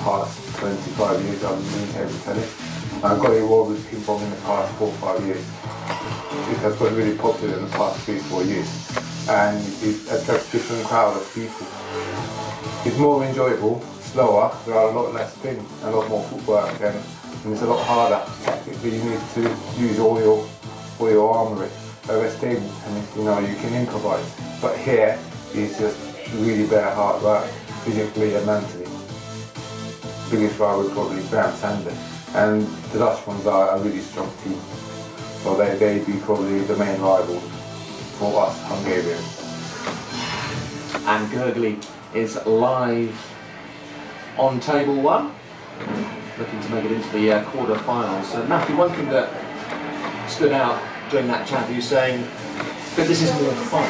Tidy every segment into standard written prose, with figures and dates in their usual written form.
past 25 years I've been doing table tennis. I got involved with ping pong in the past 4 or 5 years. It has got really popular in the past 3 or 4 years, and it attracts different crowd of people. It's more enjoyable, slower, there are a lot less spin, a lot more footwork, and it's a lot harder. Tactically you need to use all your armoury. Whereas table tennis, you know, you can improvise. But here, it's just really bare hard work, physically and mentally. Biggest rival is probably Brown Sander, and the Dutch ones are a really strong team. So they'd be probably the main rivals for us Hungarians. And Gurgley is live on table 1, looking to make it into the quarter-finals. Matthew, one thing that stood out during that chat, you saying that this is more fun.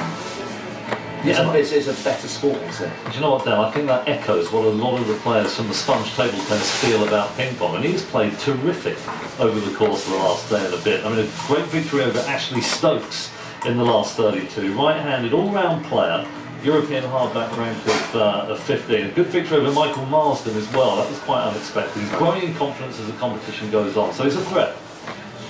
Yeah, this is a better sport, is it? Do you know what, Dan? I think that echoes what a lot of the players from the sponge table tennis feel about ping pong, and he's played terrific over the course of the last day and a bit. I mean, a great victory over Ashley Stokes in the last 32. Right-handed, all-round player, European hardback rank of 15. A good victory over Michael Marsden as well. That was quite unexpected. He's growing in confidence as the competition goes on, so he's a threat.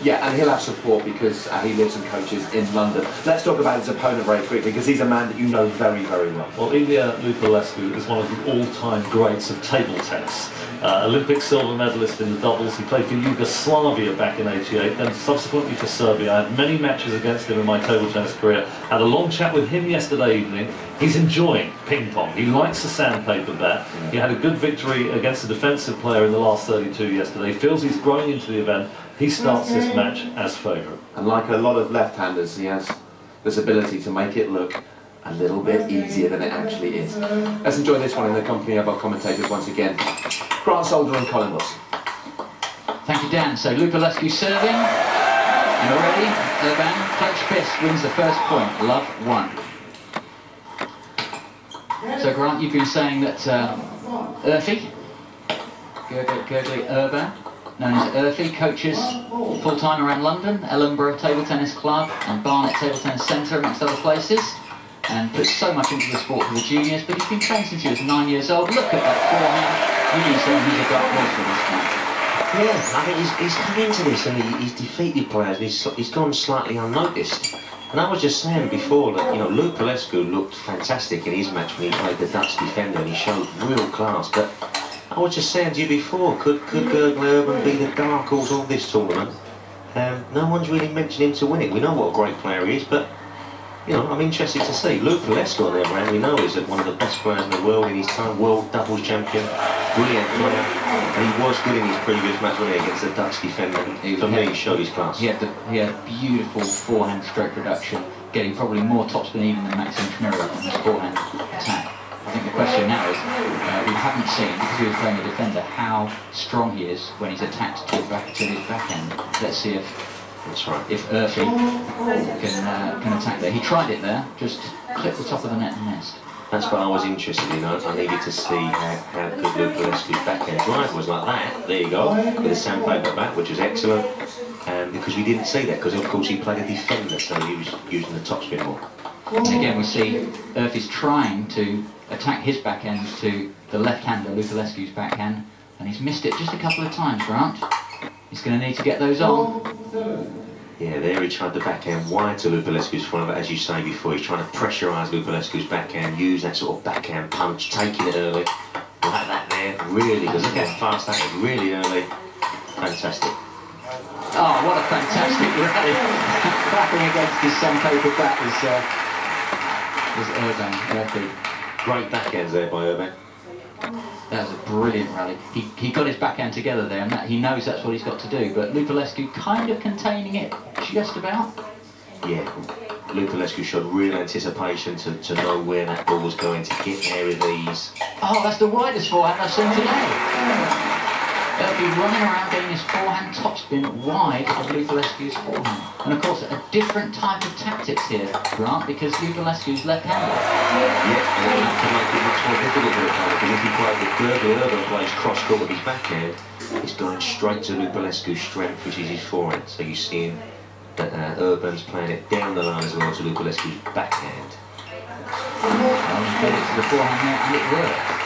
Yeah, and he'll have support because he lives and coaches in London. Let's talk about his opponent very quickly, because he's a man that you know very, very well. Well, Ilya Lupulesku is one of the all-time greats of table tennis. Olympic silver medalist in the doubles. He played for Yugoslavia back in '88, then subsequently for Serbia. I had many matches against him in my table tennis career. Had a long chat with him yesterday evening. He's enjoying ping pong. He likes the sandpaper bat. He had a good victory against a defensive player in the last 32 yesterday. Feels he's growing into the event. He starts this match as favourite. And like a lot of left-handers, he has this ability to make it look a little bit easier than it actually is. Let's enjoy this one in the company of our commentators once again, Grant Solder and Colin Wilson. Thank you, Dan. So Lupulesku serving. You're ready? Urban. Clench fist wins the first point. Love 1. So Grant, you've been saying that Urfi, Gurgley Urban, known as Urfi, coaches full-time around London, Ellenborough Table Tennis Club and Barnet Table Tennis Centre, amongst other places, and puts so much into the sport for the juniors, but he's been playing since he was 9 years old. Look at that forehand. You say he's a dark horse for this match. Yeah, I think he's come into this and he's defeated players and he's gone slightly unnoticed. And I was just saying before that, you know, Lupulesku looked fantastic in his match when he played the Dutch defender and he showed real class, but I was just saying to you before, could Gurgley Urban be the dark horse of this tournament? No one's really mentioned him to win it. We know what a great player he is, but you know, I'm interested to see. Lupulesku, on the other hand, we know is one of the best players in the world in his time, world doubles champion, brilliant player, and he was good in his previous match when he against the Dutch defender. For me, he showed his class. He had beautiful forehand stroke production, getting probably more topspin even than Maxim Chmyrov on his forehand attack. I think the question now is, we haven't seen, because he was playing a defender, how strong he is when he's attacked to his backhand. Let's see if that's right. If Urfi can attack there. He tried it there, just clipped the top of the net and missed. That's what I was interested in. I needed to see how good Lupulesku's backhand drive was like that. There you go, with a sandpaper bat, which was excellent. Because we didn't see that, because of course he played a defender, so he was using the topspin more. And again, we see Urfi's trying to attack his backhand to the left-hander, Lupulesku's backhand, and he's missed it just a couple of times, Grant. He's going to need to get those on. Yeah, there he tried the backhand wide to Lupulesku's front, but as you say before, he's trying to pressurise Lupulesku's backhand, use that sort of backhand punch, taking it early. Like that there, really good. Look how fast that is, really early. Fantastic. Oh, what a fantastic rally. Clapping against his sandpaper bat was Urban. Great backhands there by Urban. That was a brilliant rally. He got his backhand together there, and he knows that's what he's got to do, but Lupulesku kind of containing it just about. Yeah, Lupulesku showed real anticipation to know where that ball was going, to get there with ease. Oh, that's the widest forehand I've seen today. They'll be running around getting his forehand topspin wide of Lupulesku's forehand. And of course, a different type of tactics here, Grant, because Lupulesku's left-handed. Yeah, and that can make it much more difficult for the player, because if you play with Gurgley Urban plays cross-court with his backhand, it's going straight to Lupulesku's strength, which is his forehand. So you see him, that Urban's playing it down the line as well to Lupulesku's backhand. Well, he played it to the forehand there, and it worked.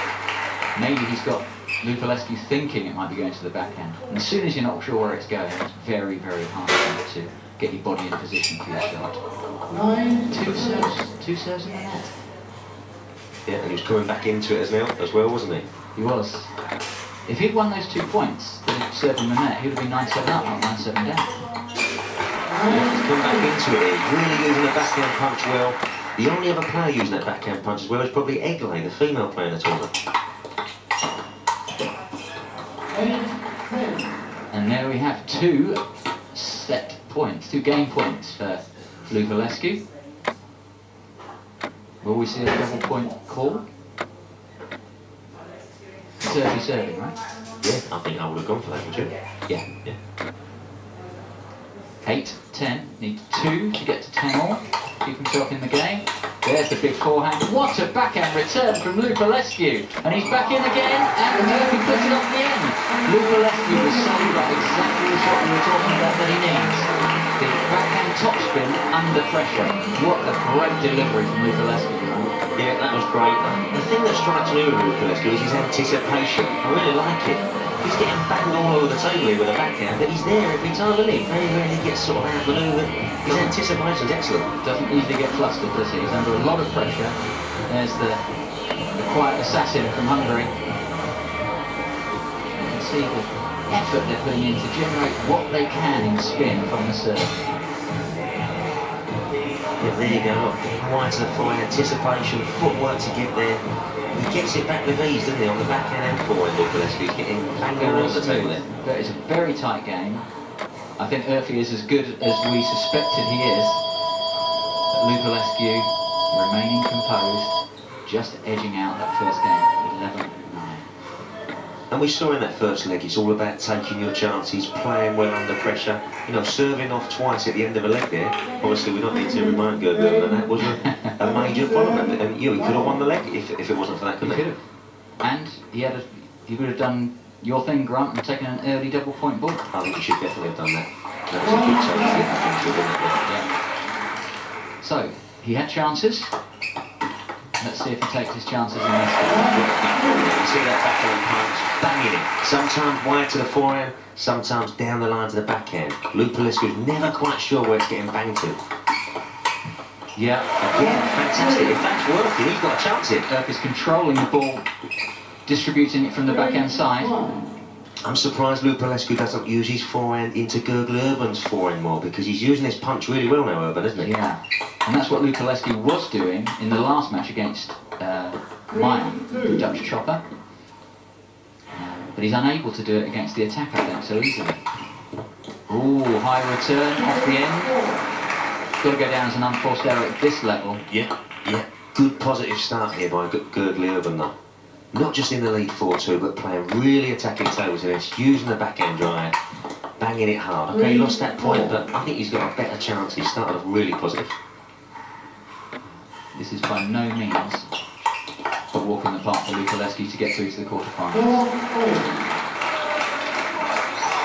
Maybe he's got Lupulescu thinking it might be going to the backhand. And as soon as you're not sure where it's going, it's very, very hard to get your body in position for your shot. Two serves in the net. Yeah, and he was coming back into it as well, wasn't he? He was. If he'd won those 2 points that he served in the net, he would have been 9-7 up, not 9-7 down. Yeah, he's come back into it. He's really using the backhand punch well. The only other player using that backhand punch as well is probably Egley, the female player in the tournament. And there we have 2 set points, 2 game points for Lupulescu. Will we see a double point call? Serving, right? Yeah, I think I would have gone for that, would you? Yeah. Yeah. 8, 10, need 2 to get to 10 all. Keep himself in the game. There's the big forehand. What a backhand return from Lupulescu. And he's back in again, and Murphy puts it off the end. Lupulescu was solid, like exactly the shot we were talking about that he needs. The backhand topspin under pressure. What a great delivery from Lupulescu. Yeah, that was great. The thing that strikes me with Lupulescu is his anticipation. I really like it. He's getting banged all over the table here with a backhand, but he's there every time, isn't he? Very rarely gets sort of outmaneuvered. His anticipation's excellent. Doesn't easily get flustered, does he? He's under a lot of pressure. There's the quiet assassin from Hungary. You can see the effort they're putting in to generate what they can in spin from the serve. Yeah, there you go. Wide to the fine, anticipation, footwork to get there. He gets it back with ease, doesn't he? On the backhand and forehand, Lupulescu's getting banged around the table there. But it's a very tight game. I think Murphy is as good as we suspected he is. But Lupulescu remaining composed, just edging out that first game, 11-9. And we saw in that first leg, it's all about taking your chances, playing well under pressure. You know, serving off twice at the end of a leg there. Obviously, we don't need to remind Gerber that that was a major problem. And he could have won the leg if it wasn't for that, couldn't he? He could have. And he would have done your thing, Grant, and taken an early double point ball. I think he should definitely have done that. That was a good chance. Yeah. So, he had chances. Let's see if he takes his chances in this game. You see that backhand punch, banging it. Sometimes wide to the forehand, sometimes down the line to the backhand. Lupulescu's never quite sure where it's getting banged to. Yeah. Again, fantastic. If that's working, he's got a chance here. Murphy's controlling the ball, distributing it from the backhand side. I'm surprised Lupulescu doesn't use his forehand into Gergely Urban's forehand more, because he's using his punch really well now, Urban, isn't he? Yeah. And that's what Lupulescu was doing in the last match against Meyer, the Dutch chopper. But he's unable to do it against the attack, I think, so easily. Ooh, high return off the end. Got to go down as an unforced error at this level. Yeah. Good positive start here by Gergely Urban, though. Not just in the lead 4-2, but playing really attacking table tennis, using the backhand drive, banging it hard. Okay, he lost that point, but I think he's got a better chance. He started off really positive. This is by no means a walk in the park for Lupulescu to get through to the quarterfinals.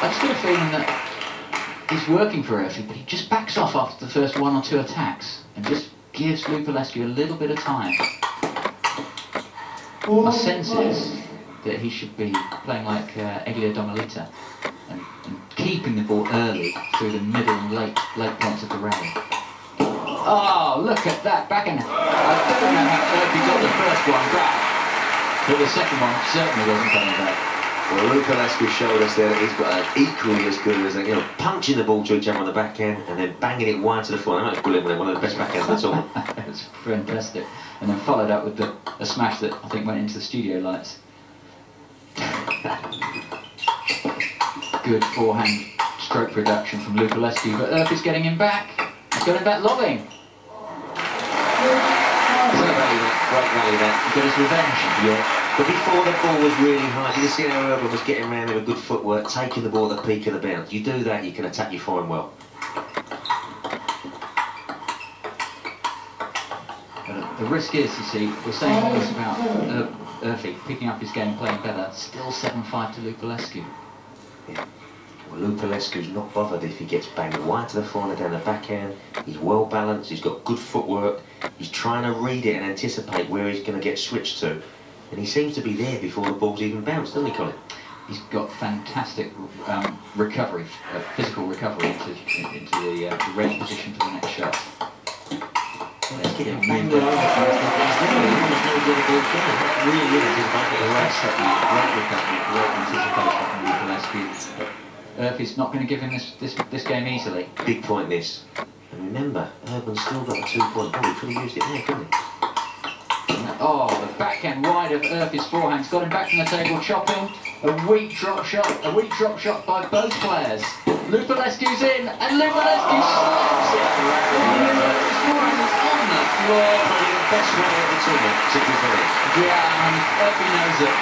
I just get a feeling that he's working for Murphy, but he just backs off after the first 1 or 2 attacks and just gives Lupulescu a little bit of time. My sense is that he should be playing like Egley Domelita and keeping the ball early through the middle and late points of the rally. Oh, look at that backhand. I don't know how Murphy got the first one back, but the second one certainly wasn't coming back. Well, Lupulescu showed us there that he's got equally as good as, punching the ball to each other on the backhand and then banging it wide to the forehand. That was brilliant, one of the best backhands at all. It was fantastic. And then followed up with a smash that I think went into the studio lights. Good forehand stroke production from Lupulescu, but Murphy's getting him back. He's got him back lobbing. Great rally there. He got his revenge. Yeah. But before the ball was really high, you see how Urban was getting around with good footwork, taking the ball at the peak of the bounce. You do that, you can attack your forehand well. The risk is, you see, we're saying all this about Murphy picking up his game, playing better, still 7-5 to Lupulescu. Yeah. Well, Lupulescu's not bothered if he gets banged wide to the forehand down the backhand. He's well balanced, he's got good footwork, he's trying to read it and anticipate where he's going to get switched to. And he seems to be there before the ball's even bounced, doesn't he, Colin? He's got fantastic recovery, physical recovery into the ready position for the next shot. Let's get him banged over. Really is his back. Great recovery, great anticipation from Lupulesku. Urfi's not going to give him this game easily. Big point this. And remember, Urban's still got a 2-point ball. He could have used it there, couldn't he? Oh, the backhand wide of Urfi's forehand. Got him back from the table, chopping. A weak drop shot by both players. Lupulesku's in, and Lupulesku slaps it. His forehand is on the floor. Probably the best way of the tournament, to be fair. Yeah, and Urfi knows it.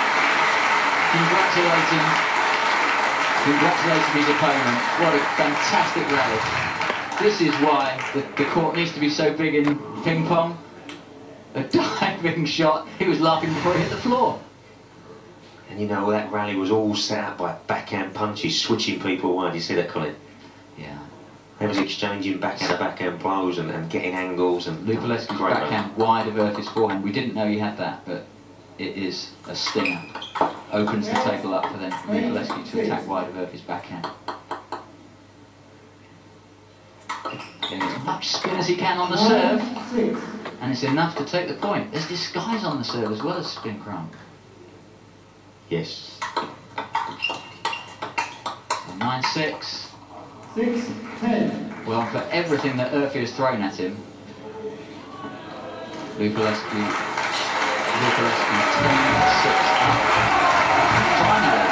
Congratulating his opponent. What a fantastic rally. This is why the court needs to be so big in ping pong. A diving shot. He was laughing before he hit the floor. And you know, that rally was all set up by backhand punches, switching people wide. You see that, Colin? Yeah. They was exchanging backhand blows and getting angles. And Lupulesku's backhand wide of Urfi's forehand. We didn't know he had that, but it is a stinger. Opens the table up for then Lupulesku to attack wide of Urfi's backhand. Getting as much spin as he can on the serve, and it's enough to take the point. There's disguise on the serve as well as spin crumb. Yes. 9-6. 6-10. Well, for everything that Urfi has thrown at him, Lupulesku 10-6 up. Finally,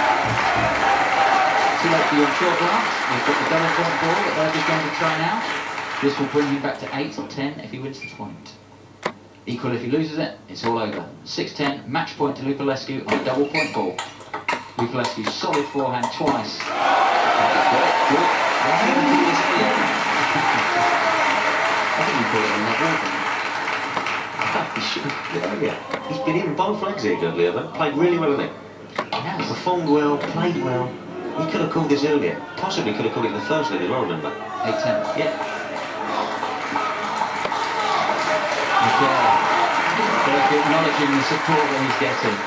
too late for your short blast. We've got the double point ball that Urfi's going to try now. This will bring him back to 8-10 if he wins the point. Equal if he loses it, it's all over. 6-10, match point to Lupulesku on a double point ball. Lupulesku's solid forehand twice. Good. I think you call it a level. He's been in both legs here, Dudley. Played really well, hasn't he? Yes. Performed well, played well. He could have called this earlier. Possibly could have called it in the first leg as well, remember? 8-10. Yeah. Acknowledging the support that he's getting.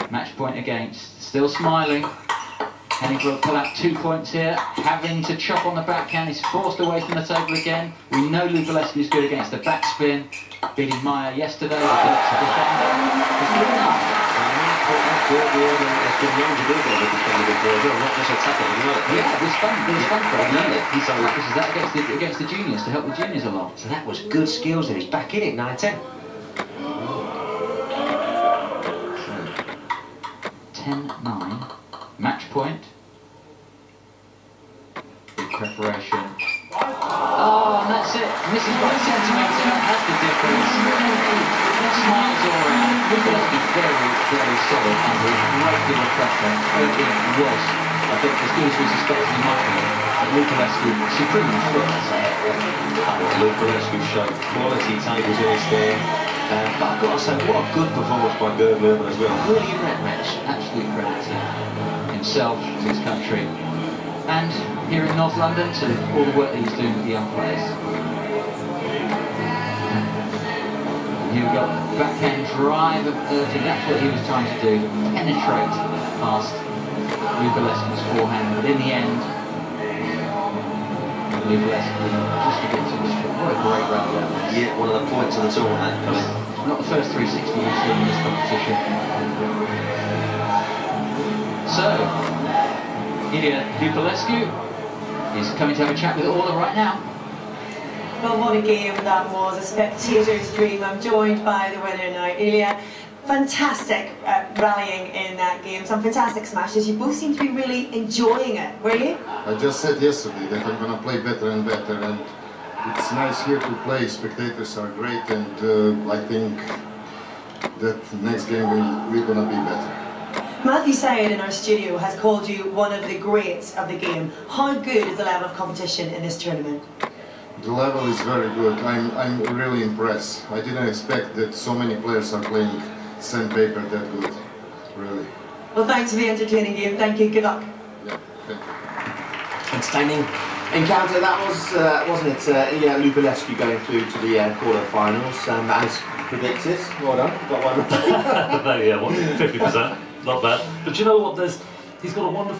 8-10. Match point against. Still smiling. Can he pull out 2 points here? Having to chop on the backhand. He's forced away from the table again. We know Lupulesku is good against the backspin. Beating Meyer yesterday. It's good enough. There's been known to do that with defending before as well, not just attacking, you know. Yeah, it was fun for him, isn't it? He practices that against the juniors to help the juniors along. So that was good skills and he's back in it, 9-10. 10-9. Match point. Big preparation. Oh, and that's it. Misses by a centimetre. That's the difference. Smiles all around. Lupulesku very solid under great deal of pressure. Urfi was, I think, as good as we suspected he might be. Lupulesku supremely fit. Lupulesku showed quality table tennis there. But I've got to say, what a good performance by Gergely as well. Really in that match. Absolute credit to himself, to his country, and here in North London to all the work that he's doing with the young players. Here we got backhand drive of Urfi. That's what he was trying to do, penetrate past Lupulesku's forehand, but in the end, Lupulesku just to get to the strike. What a great rally that was. Yeah, one of the points of the tournament, Colin. Not the first 360 we've seen in this competition. So, Ilya Lupulesku is coming to have a chat with Orla right now. Well, what a game that was, a spectator's dream. I'm joined by the winner now, Ilya. Fantastic rallying in that game, some fantastic smashes. You both seem to be really enjoying it, were you? I just said yesterday that I'm going to play better and better, and it's nice here to play. Spectators are great, and I think that next game we're going to be better. Matthew Syed in our studio has called you one of the greats of the game. How good is the level of competition in this tournament? The level is very good. I'm really impressed. I didn't expect that so many players are playing sandpaper that good, really. Well, thanks for the entertaining game. Thank you. Good luck. Yeah, thank you. Entertaining encounter that was, wasn't it? Ilya Lupulesku going through to the quarter-finals. As predicts this. Well done. Got one. There you go, 50%. Not bad. But you know what? He's got a wonderful